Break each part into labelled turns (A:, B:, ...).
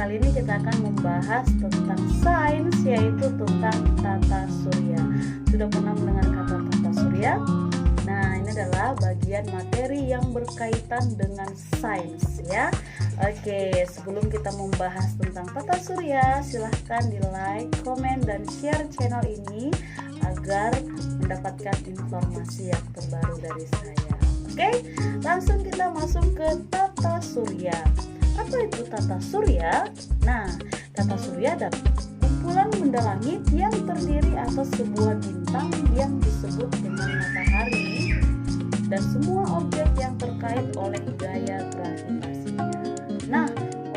A: kali ini kita akan membahas tentang sains, yaitu tentang tata surya. Sudah pernah mendengar kata tata surya? Nah, ini adalah bagian materi yang berkaitan dengan sains ya. Oke, sebelum kita membahas tentang tata surya, silahkan di like, komen, dan share channel ini agar mendapatkan informasi yang terbaru dari saya. Oke, langsung kita masuk ke tata surya. Apa itu tata surya? Nah, tata surya adalah kumpulan benda langit yang terdiri atas sebuah bintang yang disebut dengan matahari dan semua objek yang terkait oleh gaya gravitasinya. Nah,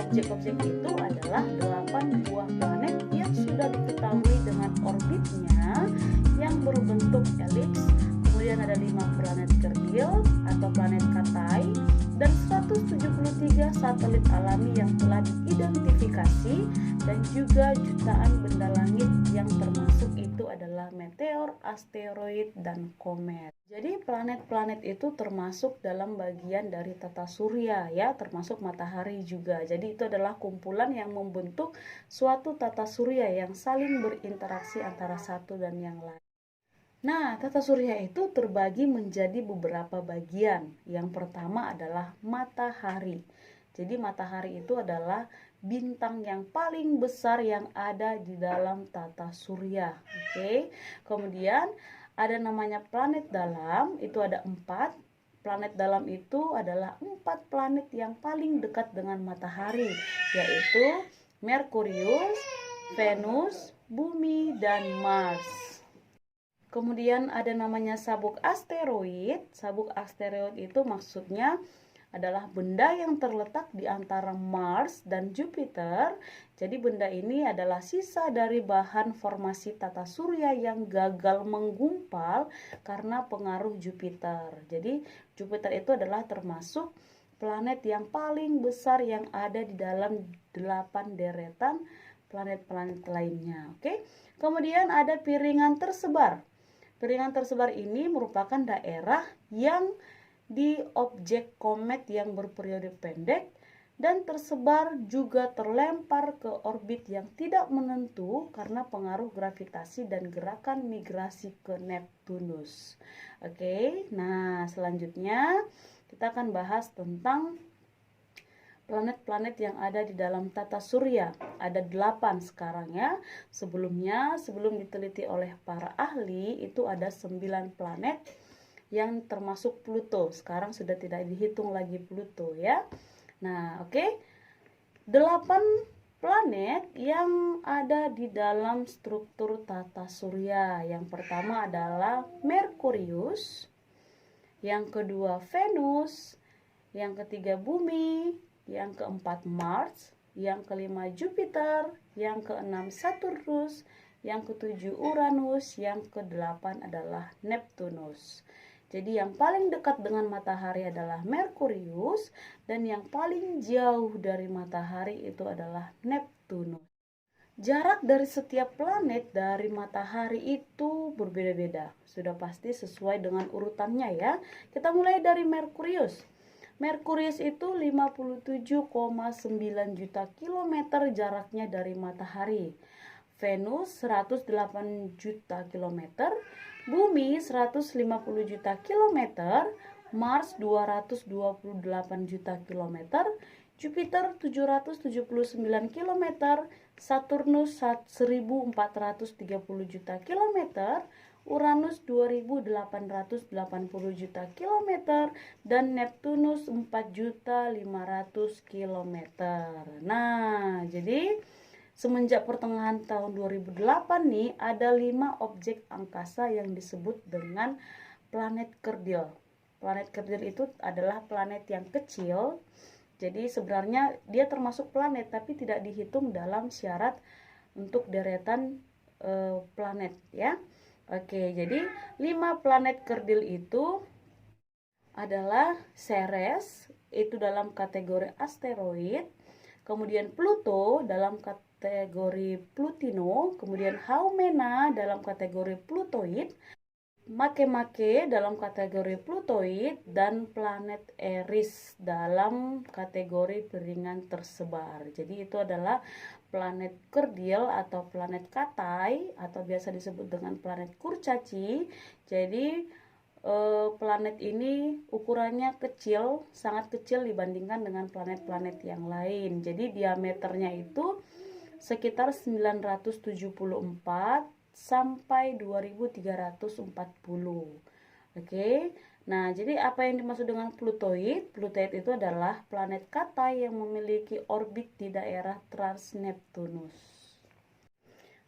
A: objek-objek itu adalah 8 buah planet yang sudah diketahui dengan orbitnya yang berbentuk elips. Kemudian ada 5 planet kerdil atau planet Katai dan 173 satelit alami yang telah diidentifikasi dan juga jutaan benda langit yang termasuk itu adalah meteor, asteroid, dan komet. Jadi planet-planet itu termasuk dalam bagian dari tata surya ya, termasuk matahari juga. Jadi itu adalah kumpulan yang membentuk suatu tata surya yang saling berinteraksi antara satu dan yang lain. Nah, tata surya itu terbagi menjadi beberapa bagian. Yang pertama adalah matahari. Jadi matahari itu adalah bintang yang paling besar yang ada di dalam tata surya. Oke. Kemudian ada namanya planet dalam, itu ada 4. Planet dalam itu adalah 4 planet yang paling dekat dengan matahari, yaitu Merkurius, Venus, Bumi, dan Mars. Kemudian ada namanya sabuk asteroid. Sabuk asteroid itu maksudnya adalah benda yang terletak di antara Mars dan Jupiter. Jadi benda ini adalah sisa dari bahan formasi tata surya yang gagal menggumpal karena pengaruh Jupiter. Jadi Jupiter itu adalah termasuk planet yang paling besar yang ada di dalam 8 deretan planet-planet lainnya. Oke. Kemudian ada piringan tersebar. Piringan tersebar ini merupakan daerah yang di objek komet yang berperiode pendek dan tersebar juga terlempar ke orbit yang tidak menentu karena pengaruh gravitasi dan gerakan migrasi ke Neptunus. Oke, nah selanjutnya kita akan bahas tentang planet-planet yang ada di dalam tata surya. Ada 8 sekarang ya. Sebelum diteliti oleh para ahli itu ada 9 planet yang termasuk Pluto. Sekarang sudah tidak dihitung lagi Pluto ya. Nah, oke. 8 planet yang ada di dalam struktur tata surya. Yang pertama adalah Merkurius, yang kedua Venus, yang ketiga Bumi, yang keempat Mars, yang kelima Jupiter, yang keenam Saturnus, yang ketujuh Uranus, yang kedelapan adalah Neptunus. Jadi yang paling dekat dengan matahari adalah Merkurius dan yang paling jauh dari matahari itu adalah Neptunus. Jarak dari setiap planet dari matahari itu berbeda-beda. Sudah pasti sesuai dengan urutannya ya. Kita mulai dari Merkurius. Merkurius itu 57,9 juta kilometer jaraknya dari matahari. Venus 108 juta kilometer, Bumi 150 juta kilometer, Mars 228 juta kilometer, Jupiter 779 kilometer, Saturnus 1430 juta kilometer, Uranus 2880 juta kilometer dan Neptunus 4.500 kilometer. Nah, jadi semenjak pertengahan tahun 2008 nih ada 5 objek angkasa yang disebut dengan planet kerdil. Planet kerdil itu adalah planet yang kecil. Jadi sebenarnya dia termasuk planet tapi tidak dihitung dalam syarat untuk deretan planet ya. Oke, jadi 5 planet kerdil itu adalah Ceres, itu dalam kategori asteroid, kemudian Pluto dalam kategori Plutino, kemudian Haumena dalam kategori Plutoid, Make-Make dalam kategori Plutoid dan planet Eris dalam kategori piringan tersebar. Jadi itu adalah planet kerdil atau planet katai atau biasa disebut dengan planet kurcaci. Jadi planet ini ukurannya kecil, sangat kecil dibandingkan dengan planet-planet yang lain. Jadi diameternya itu sekitar 974 sampai 2340. Oke. Nah, jadi apa yang dimaksud dengan Plutoid? Plutoid itu adalah planet katai yang memiliki orbit di daerah Trans-Neptunus.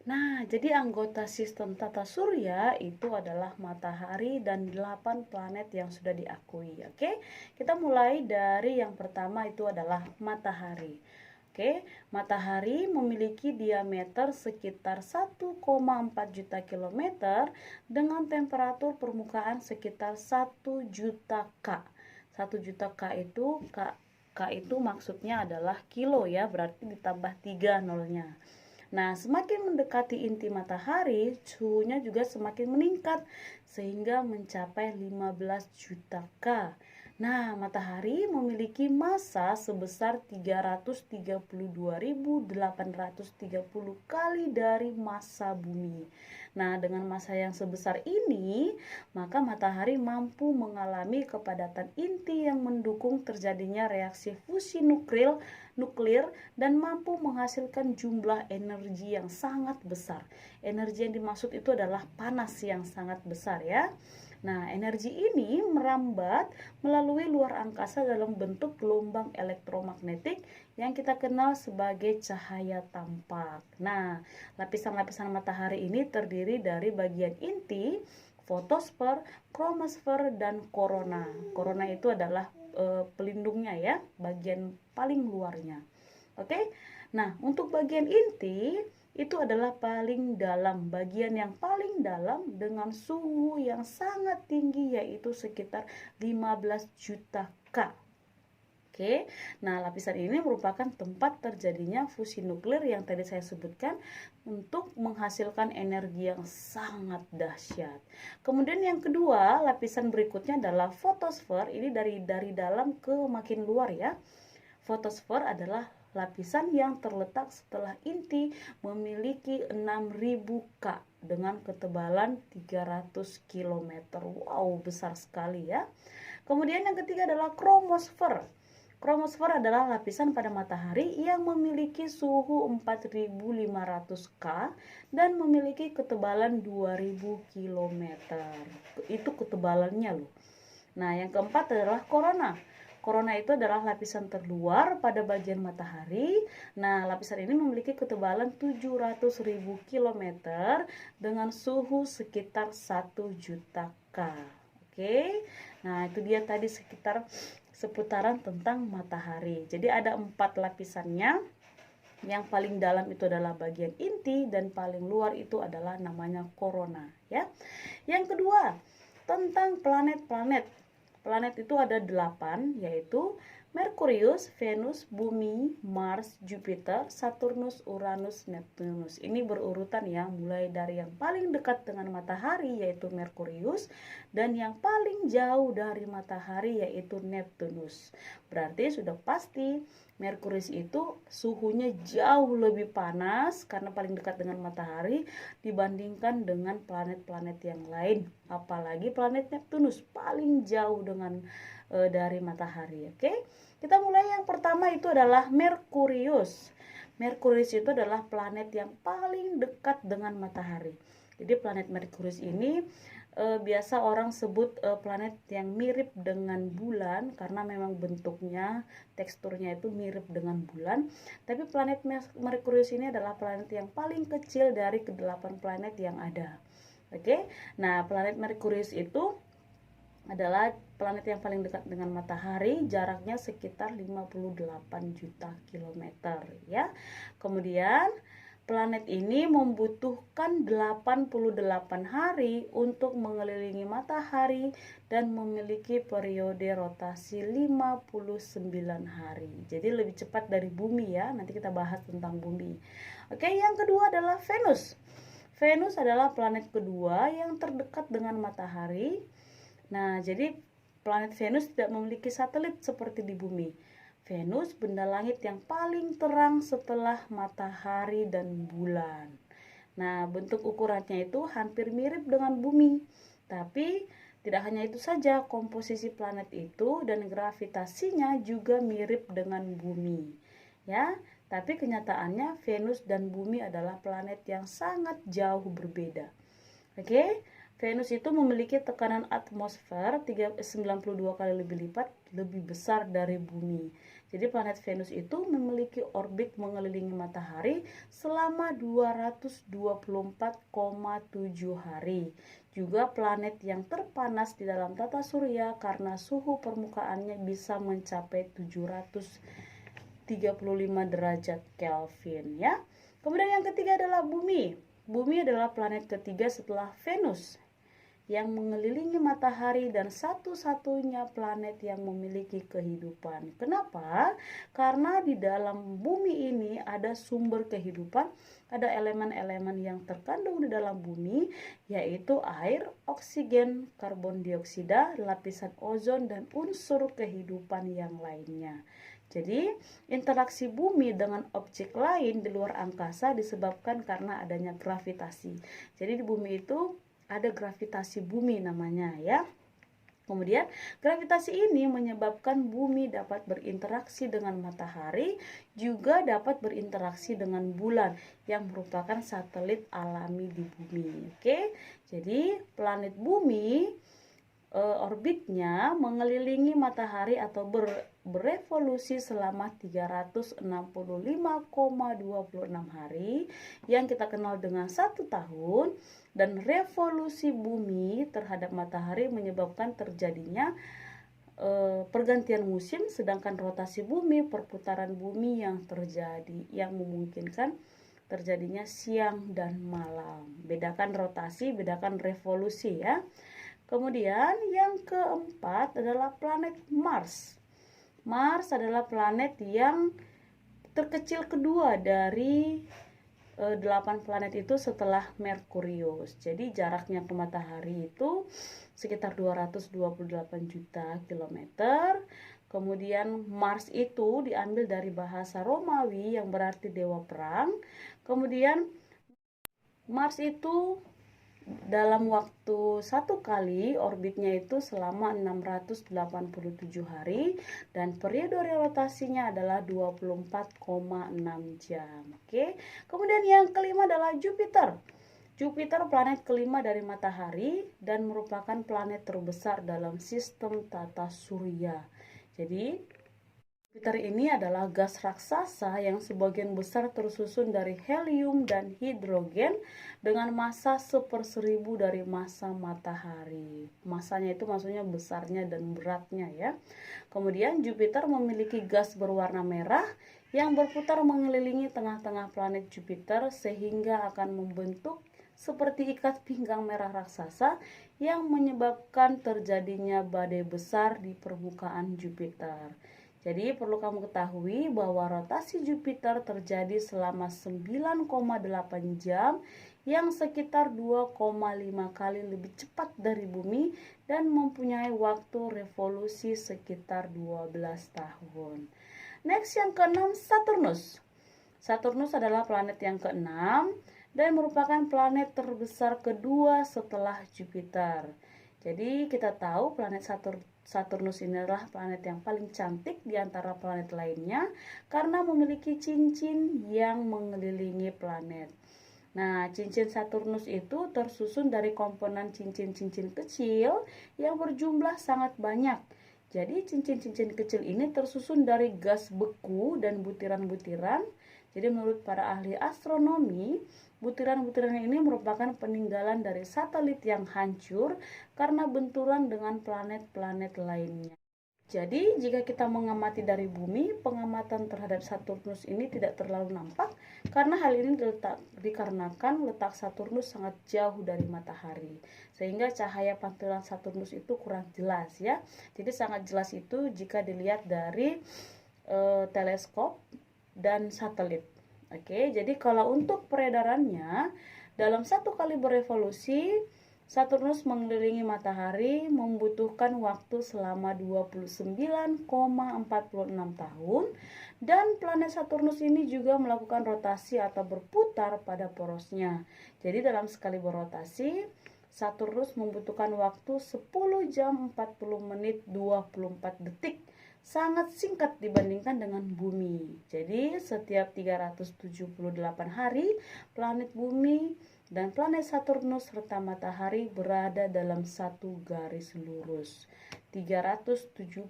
A: Nah, jadi anggota sistem tata surya itu adalah matahari dan 8 planet yang sudah diakui. Oke. Kita mulai dari yang pertama, itu adalah matahari. Oke, matahari memiliki diameter sekitar 1,4 juta kilometer dengan temperatur permukaan sekitar 1 juta K. 1 juta K itu maksudnya adalah kilo ya, berarti ditambah 3 nolnya. Nah, semakin mendekati inti matahari, suhunya juga semakin meningkat sehingga mencapai 15 juta K. Nah, matahari memiliki massa sebesar 332.830 kali dari massa bumi. Nah, dengan massa yang sebesar ini, maka matahari mampu mengalami kepadatan inti yang mendukung terjadinya reaksi fusi nuklir dan mampu menghasilkan jumlah energi yang sangat besar. Energi yang dimaksud itu adalah panas yang sangat besar ya. Nah, energi ini merambat melalui luar angkasa dalam bentuk gelombang elektromagnetik yang kita kenal sebagai cahaya tampak. Nah, lapisan-lapisan matahari ini terdiri dari bagian inti, fotosfer, kromosfer, dan korona. Korona itu adalah pelindungnya ya, bagian paling luarnya. Oke. Nah, untuk bagian inti itu adalah paling dalam, bagian yang paling dalam dengan suhu yang sangat tinggi yaitu sekitar 15 juta K. Oke. Nah, lapisan ini merupakan tempat terjadinya fusi nuklir yang tadi saya sebutkan untuk menghasilkan energi yang sangat dahsyat. Kemudian yang kedua, lapisan berikutnya adalah fotosfer. Ini dari dalam ke makin luar ya. Fotosfer adalah lapisan yang terletak setelah inti memiliki 6000 K dengan ketebalan 300 km. Wow, besar sekali ya. Kemudian yang ketiga adalah kromosfer. Kromosfer adalah lapisan pada matahari yang memiliki suhu 4500 K dan memiliki ketebalan 2000 km. Itu ketebalannya loh. Nah, yang keempat adalah korona. Korona itu adalah lapisan terluar pada bagian matahari. Nah, lapisan ini memiliki ketebalan 700.000 km dengan suhu sekitar 1 juta K. Oke. Nah, itu dia tadi sekitar seputaran tentang matahari. Jadi ada 4 lapisannya. Yang paling dalam itu adalah bagian inti dan paling luar itu adalah namanya korona, ya. Yang kedua, tentang planet-planet. Planet itu ada 8, yaitu Merkurius, Venus, Bumi, Mars, Jupiter, Saturnus, Uranus, Neptunus. Ini berurutan ya, mulai dari yang paling dekat dengan matahari yaitu Merkurius dan yang paling jauh dari matahari yaitu Neptunus. Berarti sudah pasti Merkurius itu suhunya jauh lebih panas karena paling dekat dengan matahari dibandingkan dengan planet-planet yang lain. Apalagi planet Neptunus paling jauh dengan dari matahari. Oke. Kita mulai yang pertama itu adalah Merkurius. Merkurius itu adalah planet yang paling dekat dengan matahari. Jadi planet Merkurius ini biasa orang sebut planet yang mirip dengan bulan karena memang bentuknya, teksturnya itu mirip dengan bulan. Tapi planet Merkurius ini adalah planet yang paling kecil dari ke-8 planet yang ada. Oke. Nah, planet Merkurius itu adalah planet yang paling dekat dengan matahari, jaraknya sekitar 58 juta kilometer ya. Kemudian planet ini membutuhkan 88 hari untuk mengelilingi matahari dan memiliki periode rotasi 59 hari. Jadi lebih cepat dari bumi ya. Nanti kita bahas tentang bumi. Oke, yang kedua adalah Venus. Venus adalah planet kedua yang terdekat dengan matahari. Nah, jadi planet Venus tidak memiliki satelit seperti di bumi. Venus benda langit yang paling terang setelah matahari dan bulan. Nah, bentuk ukurannya itu hampir mirip dengan bumi. Tapi tidak hanya itu saja, komposisi planet itu dan gravitasinya juga mirip dengan bumi. Ya, tapi kenyataannya Venus dan bumi adalah planet yang sangat jauh berbeda. Oke, Venus itu memiliki tekanan atmosfer 92 kali lebih lipat lebih besar dari bumi. Jadi planet Venus itu memiliki orbit mengelilingi matahari selama 224,7 hari. Juga planet yang terpanas di dalam tata surya karena suhu permukaannya bisa mencapai 735 derajat Kelvin ya. Kemudian yang ketiga adalah bumi. Bumi adalah planet ketiga setelah Venus yang mengelilingi matahari dan satu-satunya planet yang memiliki kehidupan. Kenapa? Karena di dalam bumi ini ada sumber kehidupan, ada elemen-elemen yang terkandung di dalam bumi, yaitu air, oksigen, karbon dioksida, lapisan ozon, dan unsur kehidupan yang lainnya. Jadi, interaksi bumi dengan objek lain di luar angkasa disebabkan karena adanya gravitasi. Jadi di bumi itu ada gravitasi bumi namanya ya. Kemudian gravitasi ini menyebabkan bumi dapat berinteraksi dengan matahari, juga dapat berinteraksi dengan bulan yang merupakan satelit alami di bumi. Oke, jadi planet bumi orbitnya mengelilingi matahari atau berevolusi selama 365,26 hari yang kita kenal dengan 1 tahun, dan revolusi bumi terhadap matahari menyebabkan terjadinya pergantian musim, sedangkan rotasi bumi, perputaran bumi yang terjadi yang memungkinkan terjadinya siang dan malam. Bedakan rotasi, bedakan revolusi ya. Kemudian yang keempat adalah planet Mars. Mars adalah planet yang terkecil kedua dari 8 planet itu setelah Merkurius. Jadi jaraknya ke matahari itu sekitar 228 juta kilometer. Kemudian Mars itu diambil dari bahasa Romawi yang berarti dewa perang. Kemudian Mars itu dalam waktu 1 kali orbitnya itu selama 687 hari dan periode rotasinya adalah 24,6 jam. Oke. Kemudian yang kelima adalah Jupiter. Jupiter planet kelima dari matahari dan merupakan planet terbesar dalam sistem tata surya. Jadi Jupiter ini adalah gas raksasa yang sebagian besar tersusun dari helium dan hidrogen dengan massa 1/1000 dari massa matahari. Massanya itu maksudnya besarnya dan beratnya ya. Kemudian Jupiter memiliki gas berwarna merah yang berputar mengelilingi tengah-tengah planet Jupiter sehingga akan membentuk seperti ikat pinggang merah raksasa yang menyebabkan terjadinya badai besar di permukaan Jupiter. Jadi perlu kamu ketahui bahwa rotasi Jupiter terjadi selama 9,8 jam yang sekitar 2,5 kali lebih cepat dari bumi dan mempunyai waktu revolusi sekitar 12 tahun. Next yang keenam, Saturnus. Saturnus adalah planet yang keenam dan merupakan planet terbesar kedua setelah Jupiter. Jadi kita tahu planet Saturnus ini adalah planet yang paling cantik di antara planet lainnya karena memiliki cincin yang mengelilingi planet. Nah, cincin Saturnus itu tersusun dari komponen cincin-cincin kecil yang berjumlah sangat banyak. Jadi cincin-cincin kecil ini tersusun dari gas beku dan butiran-butiran. Jadi menurut para ahli astronomi, butiran-butiran ini merupakan peninggalan dari satelit yang hancur karena benturan dengan planet-planet lainnya. Jadi jika kita mengamati dari bumi, pengamatan terhadap Saturnus ini tidak terlalu nampak karena hal ini dikarenakan letak Saturnus sangat jauh dari matahari, sehingga cahaya pantulan Saturnus itu kurang jelas ya. Jadi sangat jelas itu jika dilihat dari teleskop dan satelit. Oke, jadi kalau untuk peredarannya Dalam satu kali berevolusi, Saturnus mengelilingi matahari membutuhkan waktu selama 29,46 tahun, dan planet Saturnus ini juga melakukan rotasi atau berputar pada porosnya. Jadi dalam sekali berotasi, Saturnus membutuhkan waktu 10 jam 40 menit 24 detik. Sangat singkat dibandingkan dengan bumi. Jadi setiap 378 hari, planet bumi dan planet Saturnus serta matahari berada dalam satu garis lurus. 378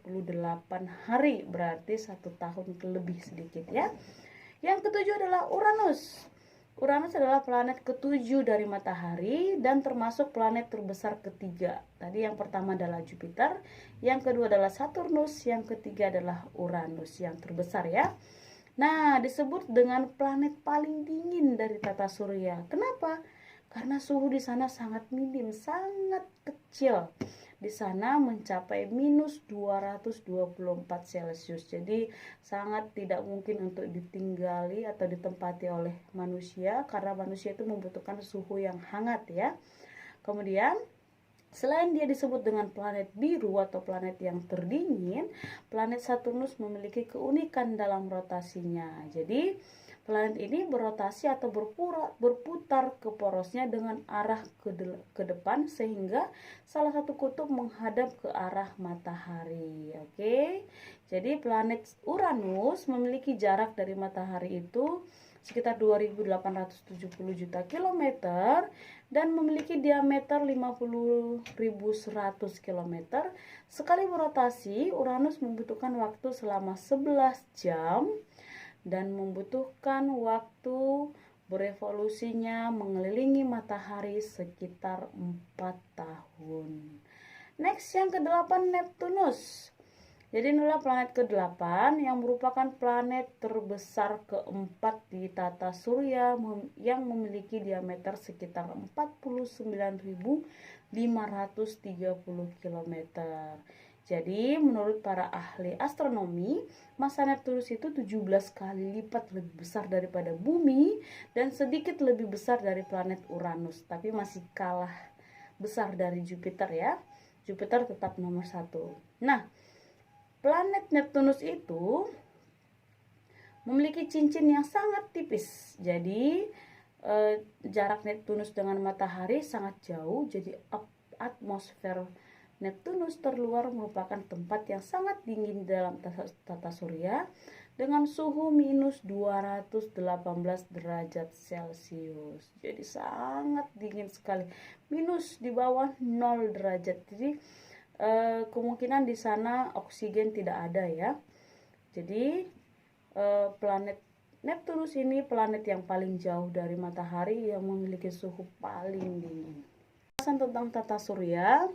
A: hari berarti 1 tahun lebih sedikit ya. Yang ketujuh adalah Uranus. Uranus adalah planet ketujuh dari matahari dan termasuk planet terbesar ketiga. Tadi yang pertama adalah Jupiter, yang kedua adalah Saturnus, yang ketiga adalah Uranus yang terbesar ya. Nah, disebut dengan planet paling dingin dari tata surya. Kenapa? Karena suhu di sana sangat minim, sangat kecil. Di sana mencapai minus 224 Celcius. Jadi sangat tidak mungkin untuk ditinggali atau ditempati oleh manusia, karena manusia itu membutuhkan suhu yang hangat ya. Kemudian selain dia disebut dengan planet biru atau planet yang terdingin, planet Saturnus memiliki keunikan dalam rotasinya. Jadi planet ini berotasi atau berputar ke porosnya dengan arah ke depan, sehingga salah satu kutub menghadap ke arah matahari. Oke. Jadi planet Uranus memiliki jarak dari matahari itu sekitar 2.870 juta kilometer dan memiliki diameter 50.100 km. Sekali berotasi, Uranus membutuhkan waktu selama 11 jam dan membutuhkan waktu berevolusinya mengelilingi matahari sekitar 4 tahun. Next, yang ke-8 Neptunus. Jadi inilah planet ke-8 yang merupakan planet terbesar keempat di tata surya yang memiliki diameter sekitar 49.530 km. Jadi menurut para ahli astronomi, massa Neptunus itu 17 kali lipat lebih besar daripada bumi dan sedikit lebih besar dari planet Uranus, tapi masih kalah besar dari Jupiter ya. Jupiter tetap nomor 1. Nah, planet Neptunus itu memiliki cincin yang sangat tipis. Jadi jarak Neptunus dengan matahari sangat jauh. Jadi atmosfer Neptunus terluar merupakan tempat yang sangat dingin dalam tata surya dengan suhu minus 218 derajat Celcius. Jadi sangat dingin sekali. Minus di bawah 0 derajat. Jadi kemungkinan di sana oksigen tidak ada ya. Jadi planet Neptunus ini planet yang paling jauh dari matahari yang memiliki suhu paling dingin. Pembahasan tentang tata surya,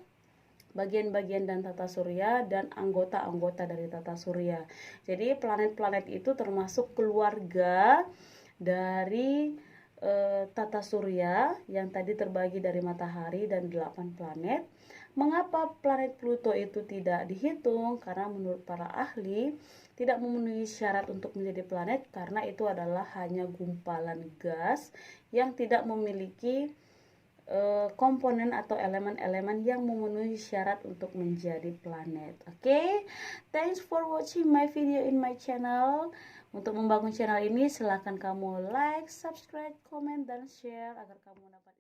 A: bagian-bagian dan tata surya dan anggota-anggota dari tata surya. Jadi planet-planet itu termasuk keluarga dari tata surya yang tadi terbagi dari matahari dan 8 planet. Mengapa planet Pluto itu tidak dihitung? Karena menurut para ahli tidak memenuhi syarat untuk menjadi planet karena itu adalah hanya gumpalan gas yang tidak memiliki komponen atau elemen-elemen yang memenuhi syarat untuk menjadi planet. Oke, thanks for watching my video in my channel. Untuk membangun channel ini silahkan kamu like, subscribe, comment, dan share agar kamu dapat